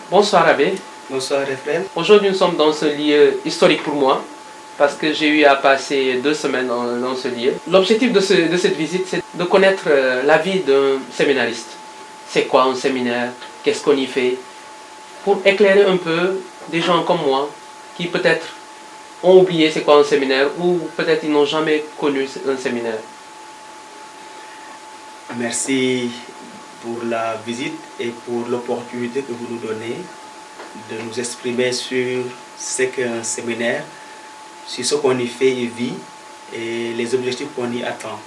Bonsoir Abbé. Bonsoir Ephraim. Aujourd'hui nous sommes dans ce lieu historique pour moi parce que j'ai eu à passer 2 semaines dans ce lieu. L'objectif de cette visite, c'est de connaître la vie d'un séminariste. C'est quoi un séminaire? Qu'est-ce qu'on y fait? Pour éclairer un peu des gens comme moi qui peut-être ont oublié c'est quoi un séminaire ou peut-être ils n'ont jamais connu un séminaire. Merci pour la visite et pour l'opportunité que vous nous donnez de nous exprimer sur ce qu'est un séminaire, sur ce qu'on y fait et vit et les objectifs qu'on y attend.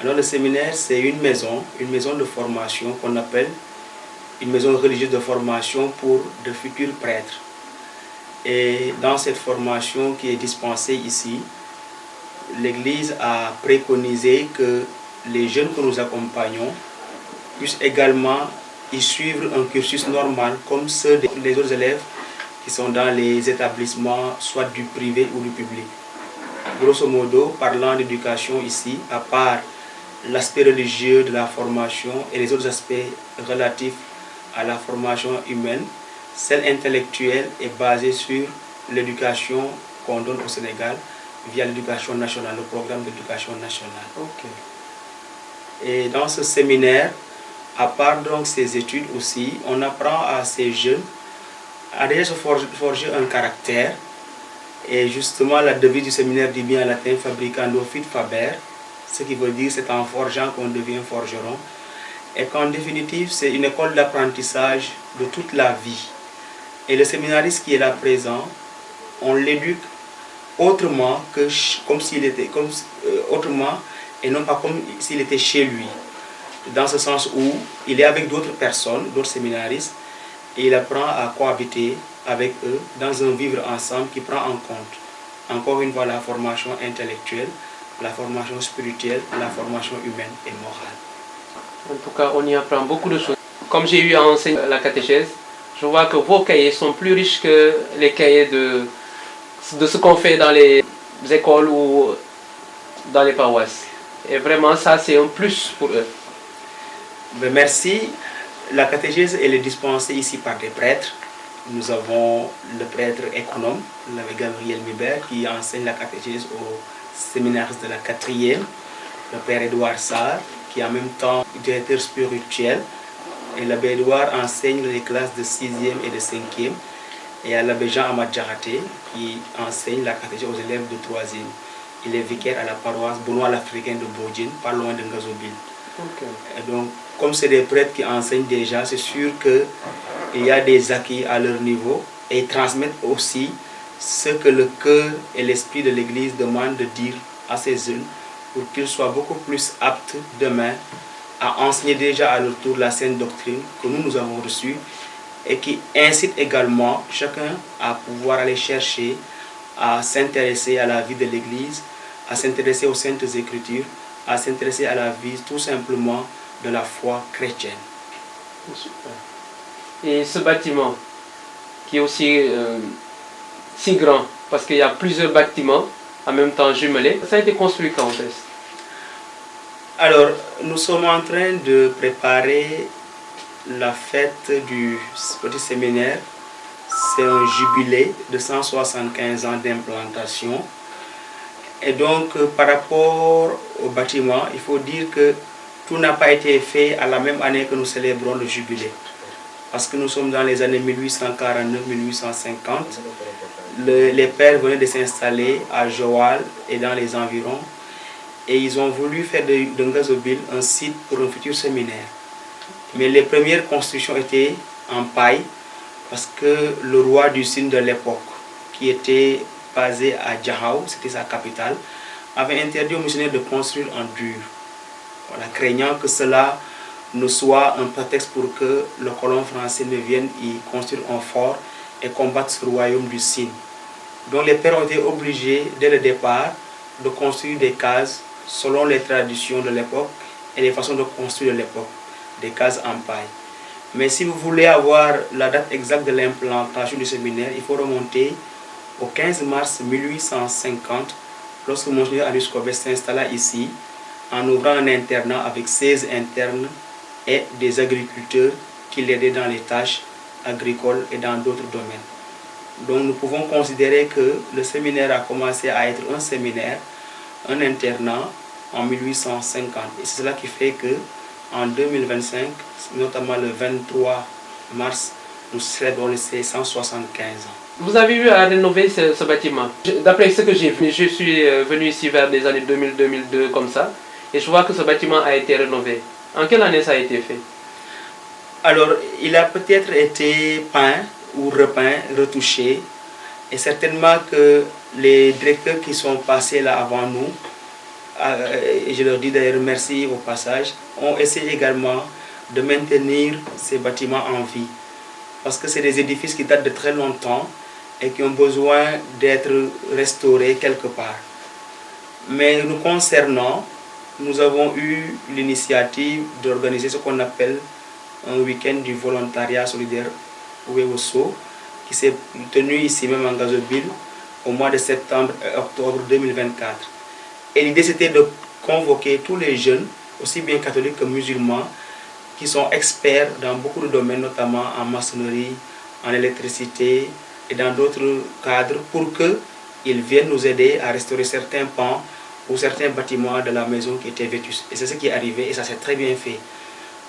Alors le séminaire, c'est une maison de formation qu'on appelle une maison religieuse de formation pour de futurs prêtres. Et dans cette formation qui est dispensée ici, l'Église a préconisé que les jeunes que nous accompagnons puissent également y suivre un cursus normal comme ceux des autres élèves qui sont dans les établissements soit du privé ou du public. Grosso modo, parlant d'éducation ici, à part l'aspect religieux de la formation et les autres aspects relatifs à la formation humaine, celle intellectuelle est basée sur l'éducation qu'on donne au Sénégal via l'éducation nationale, le programme d'éducation nationale. Okay. Et dans ce séminaire, à part donc ces études aussi, on apprend à ces jeunes à déjà se forger un caractère. Et justement, la devise du séminaire dit bien en latin fabricando fit faber, ce qui veut dire c'est en forgeant qu'on devient forgeron. Et qu'en définitive, c'est une école d'apprentissage de toute la vie. Et le séminariste qui est là présent, on l'éduque autrement que comme s'il était autrement et non pas comme s'il était chez lui. Dans ce sens où il est avec d'autres personnes, d'autres séminaristes, et il apprend à cohabiter avec eux dans un vivre ensemble qui prend en compte, encore une fois, la formation intellectuelle, la formation spirituelle, la formation humaine et morale. En tout cas, on y apprend beaucoup de choses. Comme j'ai eu à enseigner la catéchèse, je vois que vos cahiers sont plus riches que les cahiers de ce qu'on fait dans les écoles ou dans les paroisses. Et vraiment, ça, c'est un plus pour eux. Ben merci. La catéchèse, elle est dispensée ici par des prêtres. Nous avons le prêtre économe, l'abbé Gabriel Mibert, qui enseigne la catéchèse aux séminaristes de la 4e. Le père Edouard Sarr, qui est en même temps directeur spirituel. Et l'abbé Edouard enseigne les classes de 6e et de 5e. Et à l'abbé Jean Amad Djaraté, qui enseigne la catéchèse aux élèves de 3e. Il est vicaire à la paroisse Benoît l'Africain de Bodjine, pas loin de Ngazobile. Okay. Et donc, comme c'est des prêtres qui enseignent déjà, c'est sûr qu'il y a des acquis à leur niveau et ils transmettent aussi ce que le cœur et l'esprit de l'Église demandent de dire à ces jeunes pour qu'ils soient beaucoup plus aptes demain à enseigner déjà à leur tour la sainte doctrine que nous avons reçue et qui incite également chacun à pouvoir aller chercher à s'intéresser à la vie de l'Église, à s'intéresser aux saintes écritures, à s'intéresser à la vie tout simplement de la foi chrétienne. Super. Et ce bâtiment qui est aussi si grand, parce qu'il y a plusieurs bâtiments en même temps jumelés, ça a été construit quand est-ce? Alors, nous sommes en train de préparer la fête du petit séminaire. C'est un jubilé de 175 ans d'implantation. Et donc, par rapport au bâtiment, il faut dire que tout n'a pas été fait à la même année que nous célébrons le jubilé. Parce que nous sommes dans les années 1849-1850. Les pères venaient de s'installer à Joal et dans les environs. Et ils ont voulu faire de Ngazobile un site pour un futur séminaire. Mais les premières constructions étaient en paille parce que le roi du Sine de l'époque, qui était basé à Djahou, c'était sa capitale, avait interdit aux missionnaires de construire en dur. Voilà, craignant que cela ne soit un prétexte pour que le colon français ne vienne y construire un fort et combattre ce royaume du Sine. Donc les pères ont été obligés, dès le départ, de construire des cases selon les traditions de l'époque et les façons de construire de l'époque, des cases en paille. Mais si vous voulez avoir la date exacte de l'implantation du séminaire, il faut remonter au 15 mars 1850, lorsque Monseigneur Arius Kobes s'installa ici, en ouvrant un internat avec 16 internes et des agriculteurs qui l'aidaient dans les tâches agricole et dans d'autres domaines. Donc nous pouvons considérer que le séminaire a commencé à être un séminaire, un internat en 1850. Et c'est cela qui fait que en 2025, notamment le 23 mars, nous célébrons ces 175 ans. Vous avez eu à rénover ce bâtiment. D'après ce que j'ai vu, je suis venu ici vers les années 2000-2002 comme ça, et je vois que ce bâtiment a été rénové. En quelle année ça a été fait? Alors, il a peut-être été peint ou repeint, retouché, et certainement que les directeurs qui sont passés là avant nous, et je leur dis d'ailleurs merci au passage, ont essayé également de maintenir ces bâtiments en vie. Parce que c'est des édifices qui datent de très longtemps et qui ont besoin d'être restaurés quelque part. Mais nous concernant, nous avons eu l'initiative d'organiser ce qu'on appelle un week-end du volontariat solidaire Wewoso, qui s'est tenu ici même en Gazobile au mois de septembre et octobre 2024. Et l'idée c'était de convoquer tous les jeunes, aussi bien catholiques que musulmans, qui sont experts dans beaucoup de domaines, notamment en maçonnerie, en électricité et dans d'autres cadres, pour qu'ils viennent nous aider à restaurer certains pans ou certains bâtiments de la maison qui étaient vétustes. Et c'est ce qui est arrivé et ça s'est très bien fait.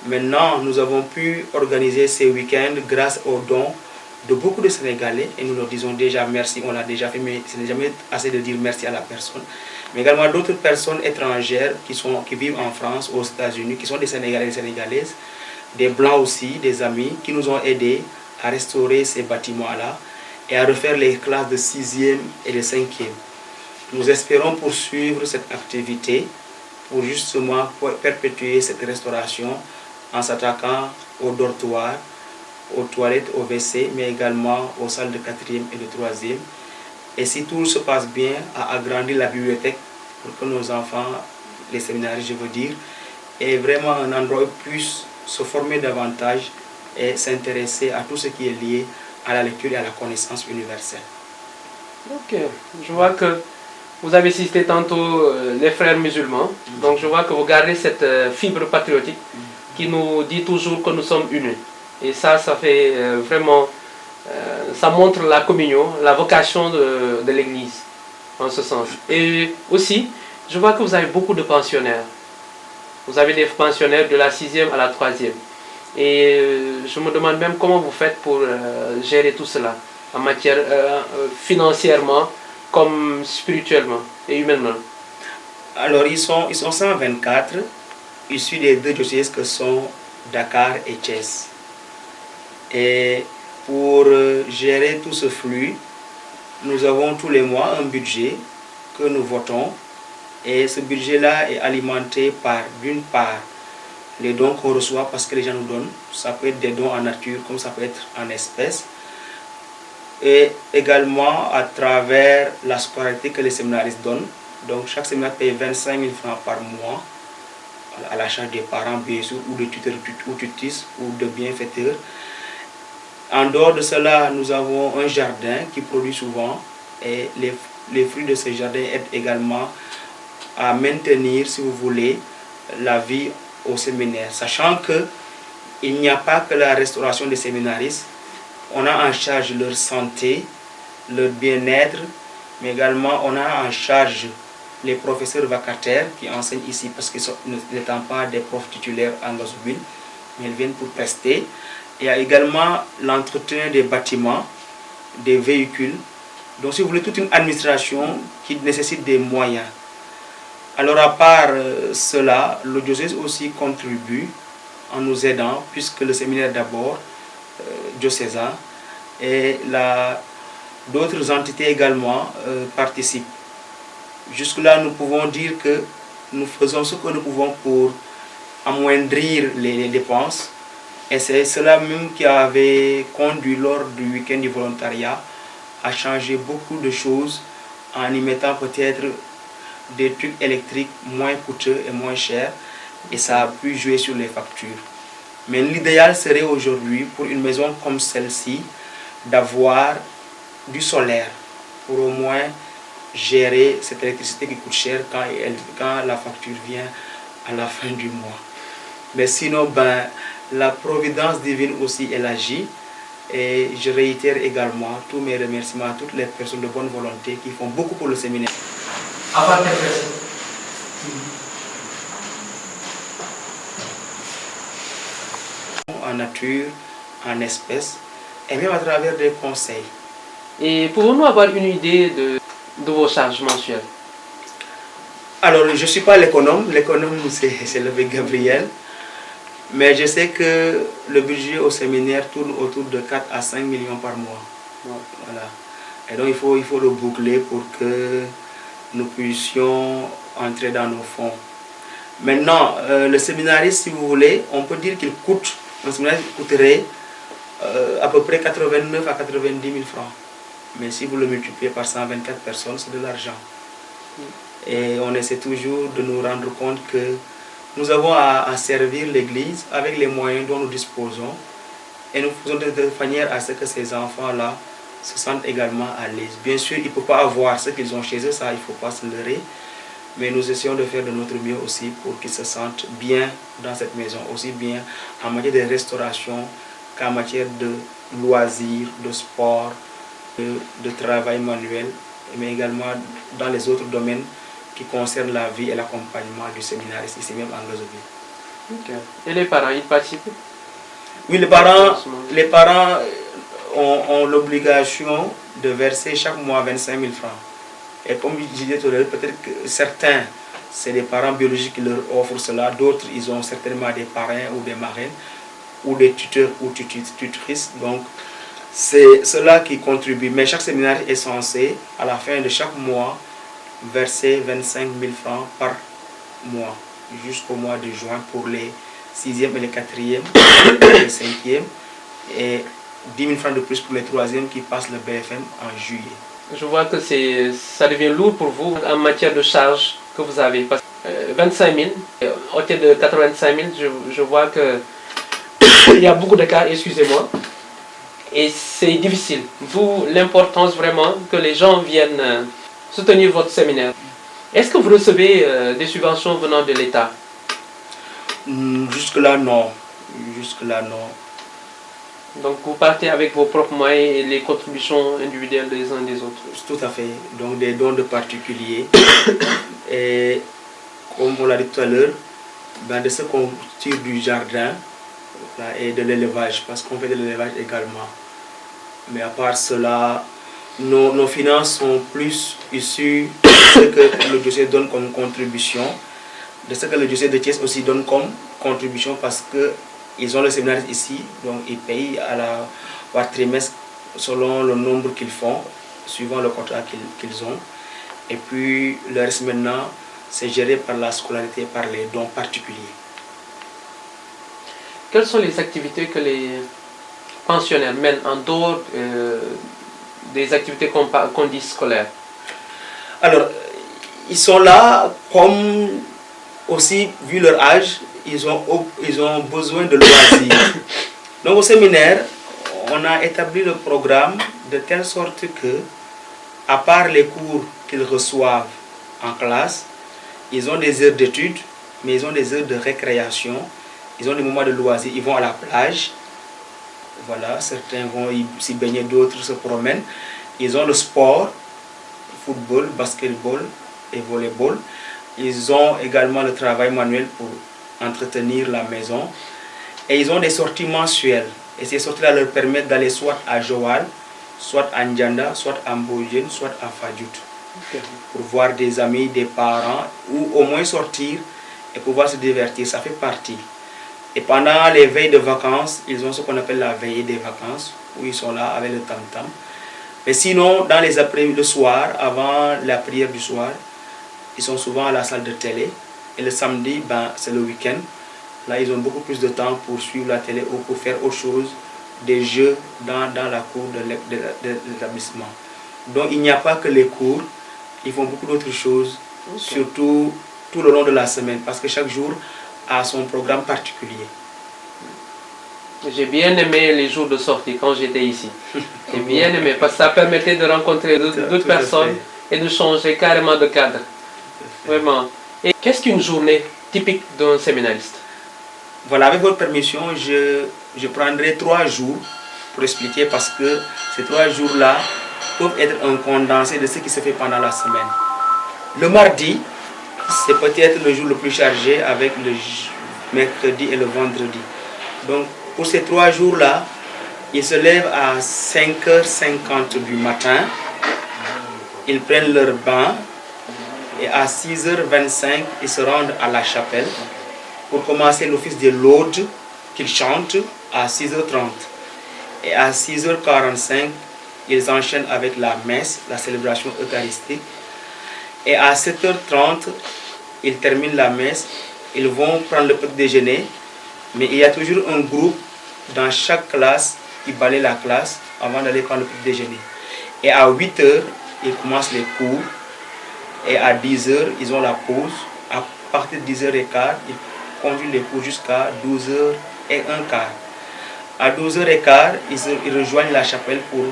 Maintenant, nous avons pu organiser ces week-ends grâce aux dons de beaucoup de Sénégalais et nous leur disons déjà merci, on l'a déjà fait, mais ce n'est jamais assez de dire merci à la personne. Mais également d'autres personnes étrangères qui vivent en France, aux États-Unis, qui sont des Sénégalais et des Sénégalaises, des Blancs aussi, des amis, qui nous ont aidés à restaurer ces bâtiments-là et à refaire les classes de 6e et de 5e. Nous espérons poursuivre cette activité pour justement perpétuer cette restauration en s'attaquant aux dortoirs, aux toilettes, aux WC, mais également aux salles de 4e et de 3e. Et si tout se passe bien, à agrandir la bibliothèque pour que nos enfants, les séminaristes je veux dire, aient vraiment un endroit où ils puissent se former davantage et s'intéresser à tout ce qui est lié à la lecture et à la connaissance universelle. Ok, je vois que vous avez cité tantôt les frères musulmans, donc je vois que vous gardez cette fibre patriotique qui nous dit toujours que nous sommes unis. Et ça fait vraiment, ça montre la communion, la vocation de l'Église, en ce sens. Et aussi, je vois que vous avez beaucoup de pensionnaires. Vous avez des pensionnaires de la 6e à la 3e. Et je me demande même comment vous faites pour gérer tout cela, en matière financièrement, comme spirituellement et humainement. Alors, ils sont 124, issus des deux diocèses que sont Dakar et Thiès. Et pour gérer tout ce flux, nous avons tous les mois un budget que nous votons. Et ce budget-là est alimenté par, d'une part, les dons qu'on reçoit parce que les gens nous donnent. Ça peut être des dons en nature comme ça peut être en espèces. Et également à travers la scolarité que les séminaristes donnent. Donc chaque séminaire paye 25 000 francs par mois à la charge des parents, bien sûr, ou de tuteurs ou tutrices ou de bienfaiteurs. En dehors de cela, nous avons un jardin qui produit souvent et les fruits de ce jardin aident également à maintenir, si vous voulez, la vie au séminaire. Sachant qu'il n'y a pas que la restauration des séminaristes, on a en charge leur santé, leur bien-être, mais également on a en charge les professeurs vacataires qui enseignent ici parce qu'ils n'étant pas des profs titulaires en Gazobile, mais ils viennent pour prester. Il y a également l'entretien des bâtiments, des véhicules. Donc si vous voulez, toute une administration qui nécessite des moyens. Alors à part cela, le diocèse aussi contribue en nous aidant, puisque le séminaire d'abord, diocésain, et d'autres entités également participent. Jusque-là, nous pouvons dire que nous faisons ce que nous pouvons pour amoindrir les dépenses. Et c'est cela même qui avait conduit lors du week-end du volontariat à changer beaucoup de choses en y mettant peut-être des trucs électriques moins coûteux et moins chers. Et ça a pu jouer sur les factures. Mais l'idéal serait aujourd'hui, pour une maison comme celle-ci, d'avoir du solaire pour au moins gérer cette électricité qui coûte cher quand la facture vient à la fin du mois. Mais sinon, la providence divine aussi, elle agit. Et je réitère également tous mes remerciements à toutes les personnes de bonne volonté qui font beaucoup pour le séminaire. À part quelle personne? En nature, en espèces, et même à travers des conseils. Et pouvons-nous avoir une idée de vos charges mensuelles? Alors, je ne suis pas l'économe c'est le Gabriel, mais je sais que le budget au séminaire tourne autour de 4 à 5 millions par mois. Voilà. Et donc, il faut le boucler pour que nous puissions entrer dans nos fonds. Maintenant, le séminariste, si vous voulez, on peut dire qu'il coûte, un séminariste coûterait à peu près 89 à 90 000 francs. Mais si vous le multipliez par 124 personnes, c'est de l'argent. Et on essaie toujours de nous rendre compte que nous avons à servir l'Église avec les moyens dont nous disposons. Et nous faisons de manière à ce que ces enfants-là se sentent également à l'aise. Bien sûr, ils ne peuvent pas avoir ce qu'ils ont chez eux, ça il ne faut pas se leurrer. Mais nous essayons de faire de notre mieux aussi pour qu'ils se sentent bien dans cette maison, aussi bien en matière de restauration qu'en matière de loisirs, de sport, de travail manuel, mais également dans les autres domaines qui concernent la vie et l'accompagnement du séminariste ici même en Gazobi. Okay. Et les parents, ils participent? Oui, les parents ont l'obligation de verser chaque mois 25 000 francs. Et comme je disais tout à l'heure, peut-être que certains, c'est des parents biologiques qui leur offrent cela, d'autres, ils ont certainement des parrains ou des marraines, ou des tuteurs ou tutrices. Donc, c'est cela qui contribue. Mais chaque séminaire est censé, à la fin de chaque mois, verser 25 000 francs par mois, jusqu'au mois de juin pour les 6e et les 4e, les 5e, et 10 000 francs de plus pour les 3e qui passent le BFM en juillet. Je vois que ça devient lourd pour vous en matière de charges que vous avez. Parce que 25 000, au lieu de 85 000, je vois que il y a beaucoup de cas, excusez-moi. Et c'est difficile. D'où l'importance vraiment que les gens viennent soutenir votre séminaire. Est-ce que vous recevez des subventions venant de l'État? Jusque-là, non. Jusque-là, non. Donc vous partez avec vos propres moyens et les contributions individuelles des uns des autres? Tout à fait. Donc des dons de particuliers. Et comme on l'a dit tout à l'heure, de ce qu'on tire du jardin et de l'élevage, parce qu'on fait de l'élevage également. Mais à part cela, nos finances sont plus issues de ce que le diocèse donne comme contribution, de ce que le diocèse de Thiès aussi donne comme contribution, parce qu'ils ont le séminaire ici, donc ils payent par trimestre selon le nombre qu'ils font, suivant le contrat qu'ils ont. Et puis le reste maintenant, c'est géré par la scolarité, par les dons particuliers. Quelles sont les activités que les pensionnaires mènent en dehors des activités qu'on dit scolaires? Alors, ils sont là comme aussi, vu leur âge, ils ont besoin de loisirs. Donc au séminaire, on a établi le programme de telle sorte que, à part les cours qu'ils reçoivent en classe, ils ont des heures d'études, mais ils ont des heures de récréation, ils ont des moments de loisirs, ils vont à la plage. Voilà, certains vont s'y baigner, d'autres se promènent. Ils ont le sport, football, basketball et volleyball. Ils ont également le travail manuel pour entretenir la maison. Et ils ont des sorties mensuelles. Et ces sorties-là leur permettent d'aller soit à Joal, soit à Ndjanda, soit à Mbojene, soit à Fadjout. Okay. Pour voir des amis, des parents, ou au moins sortir et pouvoir se divertir. Ça fait partie. Et pendant les veilles de vacances, ils ont ce qu'on appelle la veillée des vacances, où ils sont là avec le tam-tam. Mais sinon, dans les après-midi, le soir, avant la prière du soir, ils sont souvent à la salle de télé. Et le samedi, c'est le week-end. Là, ils ont beaucoup plus de temps pour suivre la télé ou pour faire autre chose, des jeux dans la cour de l'établissement. Donc, il n'y a pas que les cours, ils font beaucoup d'autres choses, okay. Surtout tout le long de la semaine, parce que chaque jour a son programme particulier. J'ai bien aimé les jours de sortie quand j'étais ici. J'ai bien aimé parce que ça permettait de rencontrer d'autres personnes et de changer carrément de cadre. Vraiment. Et qu'est-ce qu'une journée typique d'un séminariste? Voilà, avec votre permission, je prendrai 3 jours pour expliquer, parce que ces 3 jours-là peuvent être un condensé de ce qui se fait pendant la semaine. Le mardi, c'est peut-être le jour le plus chargé avec le mercredi et le vendredi. Donc pour ces 3 jours-là, ils se lèvent à 5h50 du matin, ils prennent leur bain et à 6h25, ils se rendent à la chapelle pour commencer l'office de l'aude qu'ils chantent à 6h30. Et à 6h45, ils enchaînent avec la messe, la célébration eucharistique. Et à 7h30, ils terminent la messe, ils vont prendre le petit déjeuner. Mais il y a toujours un groupe dans chaque classe qui balaye la classe avant d'aller prendre le petit déjeuner. Et à 8h, ils commencent les cours. Et à 10h, ils ont la pause. À partir de 10h15, ils conduisent les cours jusqu'à 12h15. À 12h15, ils rejoignent la chapelle pour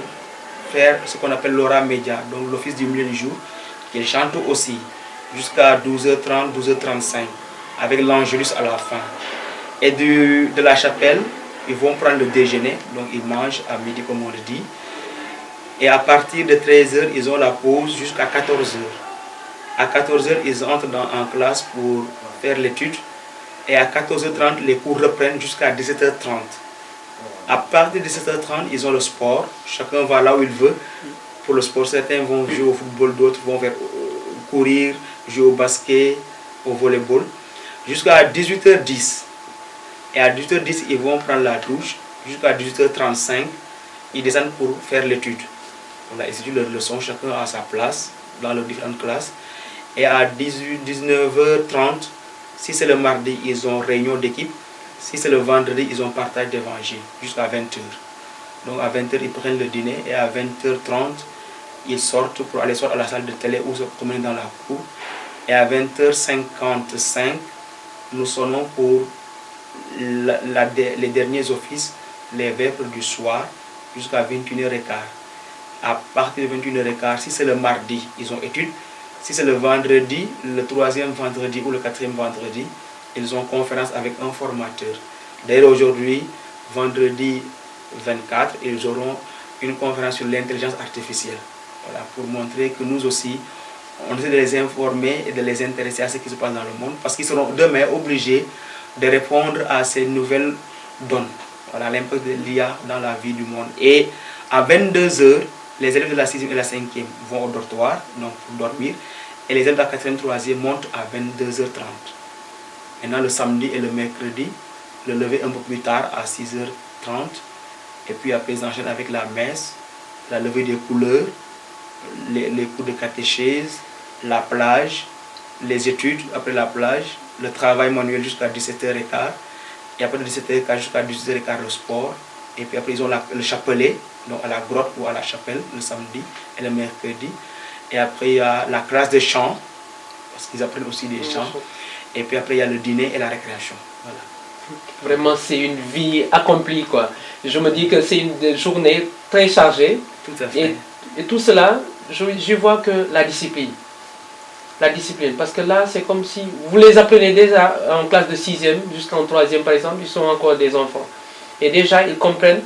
faire ce qu'on appelle l'ora média, donc l'office du milieu du jour. Ils chantent aussi jusqu'à 12h30, 12h35, avec l'Angélus à la fin. Et de la chapelle, ils vont prendre le déjeuner, donc ils mangent à midi comme on le dit. Et à partir de 13h, ils ont la pause jusqu'à 14h. À 14h, ils entrent en classe pour faire l'étude. Et à 14h30, les cours reprennent jusqu'à 17h30. À partir de 17h30, ils ont le sport. Chacun va là où il veut. Pour le sport, certains vont jouer au football, d'autres vont faire courir, jouer au basket, au volleyball. Jusqu'à 18h10. Et à 18h10, ils vont prendre la douche. Jusqu'à 18h35, ils descendent pour faire l'étude. Voilà, ils étudient leurs leçons, chacun à sa place, dans leurs différentes classes. Et à 19h30, si c'est le mardi, ils ont réunion d'équipe. Si c'est le vendredi, ils ont partage d'évangile jusqu'à 20h. Donc à 20h, ils prennent le dîner et à 20h30, ils sortent pour aller soit à la salle de télé ou se promener dans la cour. Et à 20h55, nous sonnons pour les derniers offices, les vêpres du soir, jusqu'à 21h15. À partir de 21h15, si c'est le mardi, ils ont études. Si c'est le vendredi, le 3e vendredi ou le 4e vendredi, ils ont conférence avec un formateur. D'ailleurs, aujourd'hui, vendredi 24, ils auront une conférence sur l'intelligence artificielle. Voilà, pour montrer que nous aussi, on essaie de les informer et de les intéresser à ce qui se passe dans le monde, parce qu'ils seront demain obligés de répondre à ces nouvelles données. Voilà l'impact de l'IA dans la vie du monde. Et à 22h, les élèves de la 6e et la 5e vont au dortoir, donc pour dormir, et les élèves de la 4e et 3e montent à 22h30. Maintenant, le samedi et le mercredi, le lever un peu plus tard à 6h30, et puis après, ils enchaînent avec la messe, la levée des couleurs, les cours de catéchèse, la plage, les études après la plage, le travail manuel jusqu'à 17h15, et après de 17h15 jusqu'à 18h15 le sport, et puis après ils ont le chapelet, donc à la grotte ou à la chapelle le samedi et le mercredi, et après il y a la classe de chant, parce qu'ils apprennent aussi des chants, et puis après il y a le dîner et la récréation. Voilà. Vraiment, c'est une vie accomplie, quoi. Je me dis que c'est une journée très chargée. Tout à fait. Et tout cela, je vois que la discipline. La discipline. Parce que là, c'est comme si vous les apprenez déjà en classe de 6e jusqu'en 3e, par exemple, ils sont encore des enfants. Et déjà, ils comprennent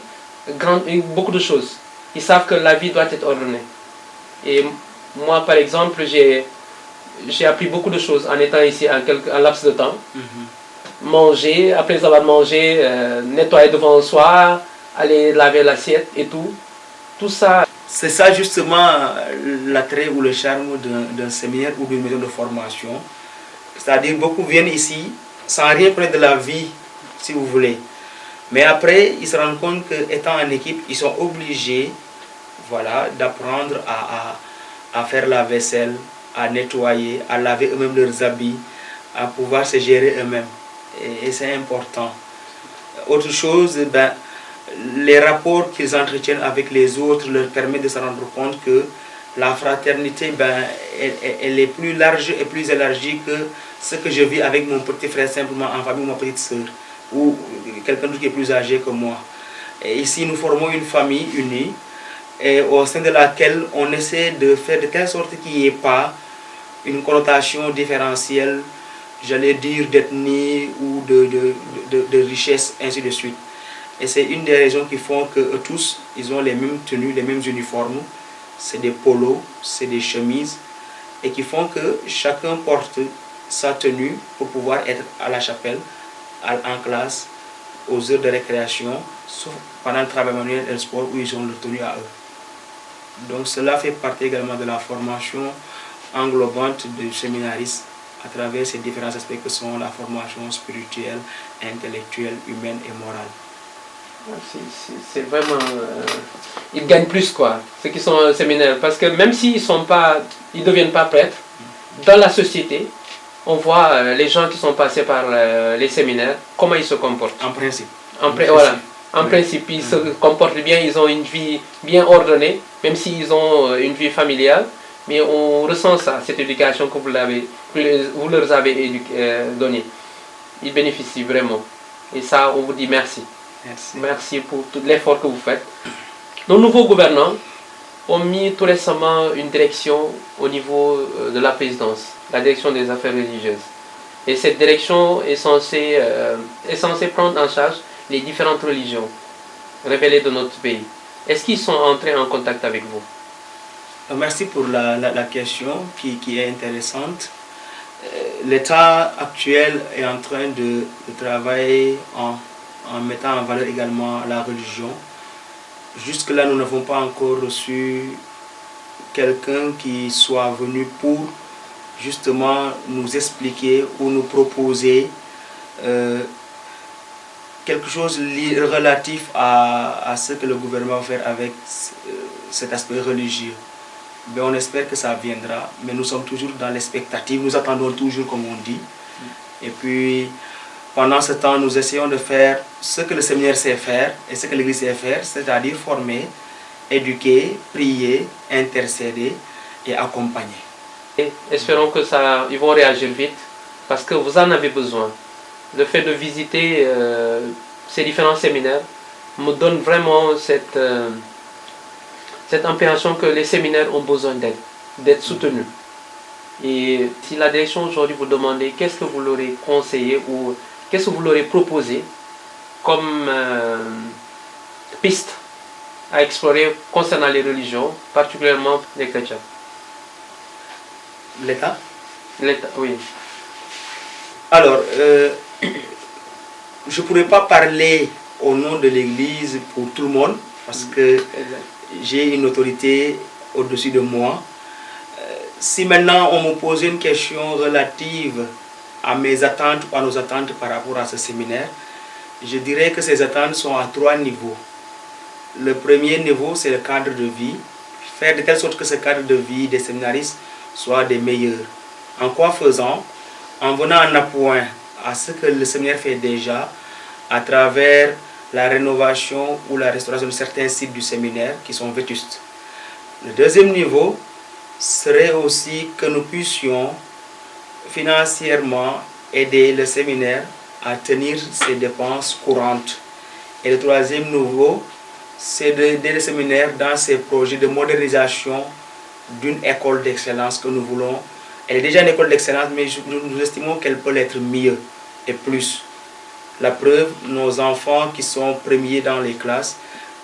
beaucoup de choses. Ils savent que la vie doit être ordonnée. Et moi, par exemple, j'ai appris beaucoup de choses en étant ici un laps de temps. Manger, après avoir mangé, nettoyer devant soi, aller laver l'assiette et tout. Tout ça. C'est ça justement l'attrait ou le charme d'un séminaire ou d'une maison de formation. C'est-à-dire beaucoup viennent ici sans rien connaître de la vie, si vous voulez. Mais après, ils se rendent compte qu'étant en équipe, ils sont obligés, voilà, d'apprendre à faire la vaisselle, à nettoyer, à laver eux-mêmes leurs habits, à pouvoir se gérer eux-mêmes. Et c'est important. Autre chose, les rapports qu'ils entretiennent avec les autres leur permettent de se rendre compte que la fraternité, elle est plus large et plus élargie que ce que je vis avec mon petit frère simplement en famille ou ma petite soeur, ou quelqu'un d'autre qui est plus âgé que moi. Et ici, nous formons une famille unie, et au sein de laquelle on essaie de faire de telle sorte qu'il n'y ait pas une connotation différentielle, j'allais dire d'ethnie ou de richesse, ainsi de suite. Et c'est une des raisons qui font que eux tous, ils ont les mêmes tenues, les mêmes uniformes. C'est des polos, c'est des chemises. Et qui font que chacun porte sa tenue pour pouvoir être à la chapelle, en classe, aux heures de récréation, sauf pendant le travail manuel et le sport où ils ont leur tenue à eux. Donc cela fait partie également de la formation englobante du séminariste à travers ces différents aspects que sont la formation spirituelle, intellectuelle, humaine et morale. C'est vraiment... ils gagnent plus, quoi, ceux qui sont au séminaire. Parce que même s'ils ne deviennent pas prêtres, dans la société, on voit les gens qui sont passés par les séminaires, comment ils se comportent. En principe. Voilà. En principe, ils se comportent bien, ils ont une vie bien ordonnée, même s'ils ont une vie familiale. Mais on ressent ça, cette éducation que vous leur avez donnée. Ils bénéficient vraiment. Et ça, on vous dit merci. Merci. Merci pour tout l'effort que vous faites. Nos nouveaux gouvernants ont mis tout récemment une direction au niveau de la présidence, la direction des affaires religieuses. Et cette direction est censée prendre en charge les différentes religions révélées de notre pays. Est-ce qu'ils sont entrés en contact avec vous? Merci pour la question qui est intéressante. L'État actuel est en train de travailler en mettant en valeur également la religion. Jusque-là, nous n'avons pas encore reçu quelqu'un qui soit venu pour justement nous expliquer ou nous proposer quelque chose relatif à ce que le gouvernement va faire avec cet aspect religieux. Mais on espère que ça viendra, mais nous sommes toujours dans l'expectative, nous attendons toujours comme on dit. Et puis, pendant ce temps, nous essayons de faire ce que le séminaire sait faire et ce que l'Église sait faire, c'est-à-dire former, éduquer, prier, intercéder et accompagner. Et espérons que ils vont réagir vite, parce que vous en avez besoin. Le fait de visiter ces différents séminaires me donne vraiment cette appréhension que les séminaires ont besoin d'être soutenus. Et si la direction aujourd'hui vous demandait qu'est-ce que vous leur conseillé ou qu'est-ce que vous leur proposé comme piste à explorer concernant les religions, particulièrement les chrétiens? L'État? L'État, oui. Alors, je ne pourrais pas parler au nom de l'Église pour tout le monde, parce que j'ai une autorité au-dessus de moi. Si maintenant on me pose une question relative à mes attentes ou à nos attentes par rapport à ce séminaire, je dirais que ces attentes sont à 3 niveaux. Le premier niveau, c'est le cadre de vie. Faire de telle sorte que ce cadre de vie des séminaristes soit des meilleurs. En quoi faisant? En venant en appoint à ce que le séminaire fait déjà à travers la rénovation ou la restauration de certains sites du séminaire qui sont vétustes. Le deuxième niveau serait aussi que nous puissions financièrement aider le séminaire à tenir ses dépenses courantes. Et le troisième niveau, c'est d'aider le séminaire dans ses projets de modernisation d'une école d'excellence que nous voulons. Elle est déjà une école d'excellence, mais nous estimons qu'elle peut l'être mieux et plus. La preuve, nos enfants qui sont premiers dans les classes,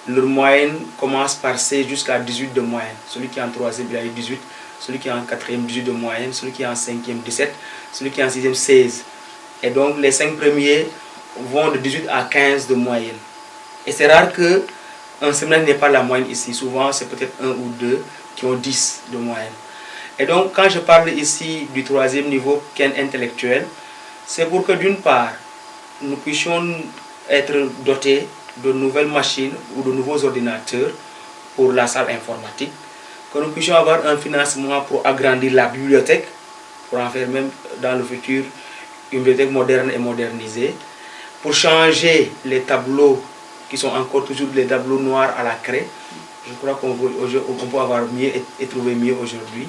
leur moyenne commence par 16 jusqu'à 18 de moyenne. Celui qui est en 3e, il a eu 18. Celui qui est en 4e, 18 de moyenne. Celui qui est en 5e, 17. Celui qui est en 6e, 16. Et donc, les 5 premiers vont de 18 à 15 de moyenne. Et c'est rare qu'un séminaire n'ait pas la moyenne ici. Souvent, c'est peut-être 1 ou 2 qui ont 10 de moyenne. Et donc, quand je parle ici du 3e niveau qui est intellectuel, c'est pour que d'une part, nous puissions être dotés de nouvelles machines ou de nouveaux ordinateurs pour la salle informatique, que nous puissions avoir un financement pour agrandir la bibliothèque, pour en faire même dans le futur une bibliothèque moderne et modernisée, pour changer les tableaux qui sont encore toujours des tableaux noirs à la craie. Je crois qu'on peut avoir mieux et trouver mieux aujourd'hui.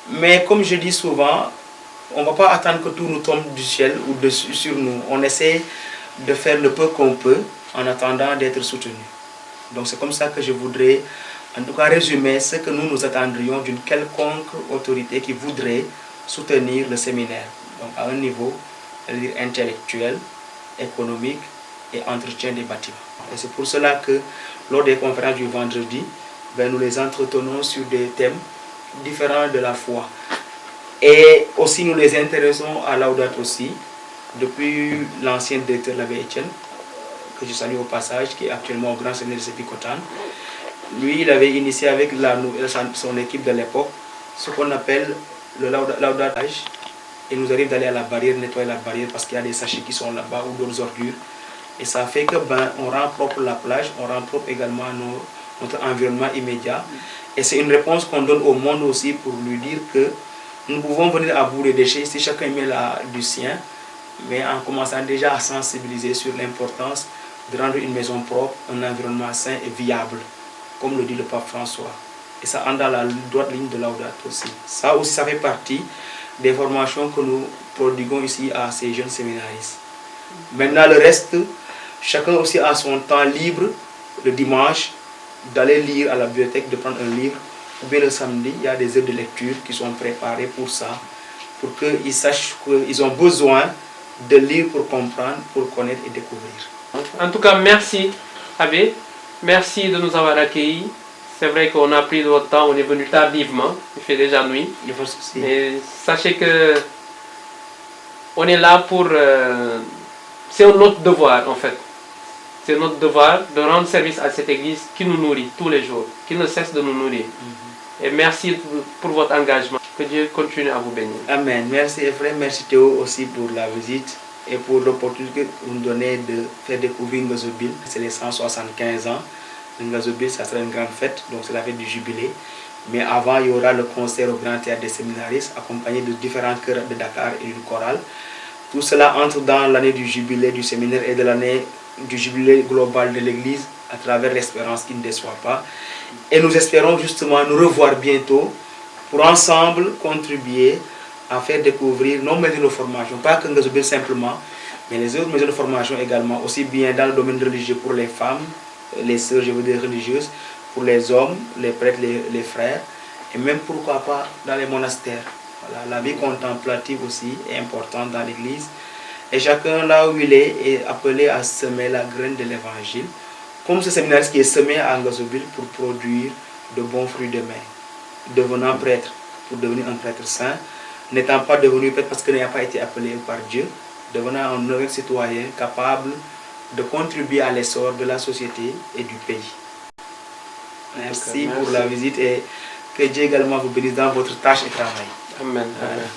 Mais comme je dis souvent, on ne va pas attendre que tout nous tombe du ciel ou sur nous. On essaie de faire le peu qu'on peut en attendant d'être soutenu. Donc c'est comme ça que je voudrais en tout cas résumer ce que nous attendrions d'une quelconque autorité qui voudrait soutenir le séminaire. Donc à un niveau, c'est-à-dire intellectuel, économique, et entretien des bâtiments. Et c'est pour cela que lors des conférences du vendredi, nous les entretenons sur des thèmes différents de la foi. Et aussi nous les intéressons à Laudato aussi, depuis l'ancien directeur l'abbé Etienne, que je salue au passage, qui est actuellement au Grand Séminaire de Sébikotane. Lui, il avait initié avec son équipe de l'époque ce qu'on appelle le laudatage. Il nous arrive d'aller à la barrière, nettoyer la barrière parce qu'il y a des sachets qui sont là-bas ou d'autres ordures. Et ça fait que on rend propre la plage, on rend propre également notre environnement immédiat. Et c'est une réponse qu'on donne au monde aussi pour lui dire que nous pouvons venir à bout des déchets si chacun met du sien, mais en commençant déjà à sensibiliser sur l'importance de rendre une maison propre, un environnement sain et viable, comme le dit le pape François. Et ça entre dans la droite ligne de Laudato aussi. Ça aussi, ça fait partie des formations que nous prodiguons ici à ces jeunes séminaristes. Maintenant, le reste, chacun aussi a son temps libre, le dimanche, d'aller lire à la bibliothèque, de prendre un livre, ou bien le samedi, il y a des heures de lecture qui sont préparées pour ça, pour qu'ils sachent qu'ils ont besoin de lire pour comprendre, pour connaître et découvrir. En tout cas, merci, Abbé. Merci de nous avoir accueillis. C'est vrai qu'on a pris de votre temps, on est venu tardivement, il fait déjà nuit. Il n'y a pas de souci. Mais sachez que on est là pour... c'est notre devoir en fait. C'est notre devoir de rendre service à cette église qui nous nourrit tous les jours, qui ne cesse de nous nourrir. Et merci pour votre engagement. Que Dieu continue à vous bénir. Amen. Merci frère, merci Théo aussi pour la visite et pour l'opportunité que vous nous donnez de faire découvrir Ngazobil. C'est les 175 ans. Ngazobil, ça sera une grande fête, donc c'est la fête du jubilé. Mais avant, il y aura le concert au Grand Théâtre des Séminaristes, accompagné de différents chœurs de Dakar et du choral. Tout cela entre dans l'année du jubilé du séminaire et de l'année du jubilé global de l'Église à travers l'espérance qui ne déçoit pas. Et nous espérons justement nous revoir bientôt pour ensemble contribuer à faire découvrir nos maisons de formation, pas que Ngazobil simplement, mais les autres maisons de formation également, aussi bien dans le domaine religieux pour les femmes, les sœurs, je veux dire religieuses, pour les hommes, les prêtres, les frères, et même pourquoi pas dans les monastères. Voilà, la vie contemplative aussi est importante dans l'Église. Et chacun là où il est appelé à semer la graine de l'Évangile, comme ce séminariste qui est semé à Ngazobil pour produire de bons fruits demain, devenant prêtre, pour devenir un prêtre saint, n'étant pas devenu prêtre parce qu'il n'a pas été appelé par Dieu, devenant un honnête citoyen capable de contribuer à l'essor de la société et du pays. Merci pour la visite et que Dieu également vous bénisse dans votre tâche et travail. Amen. Amen.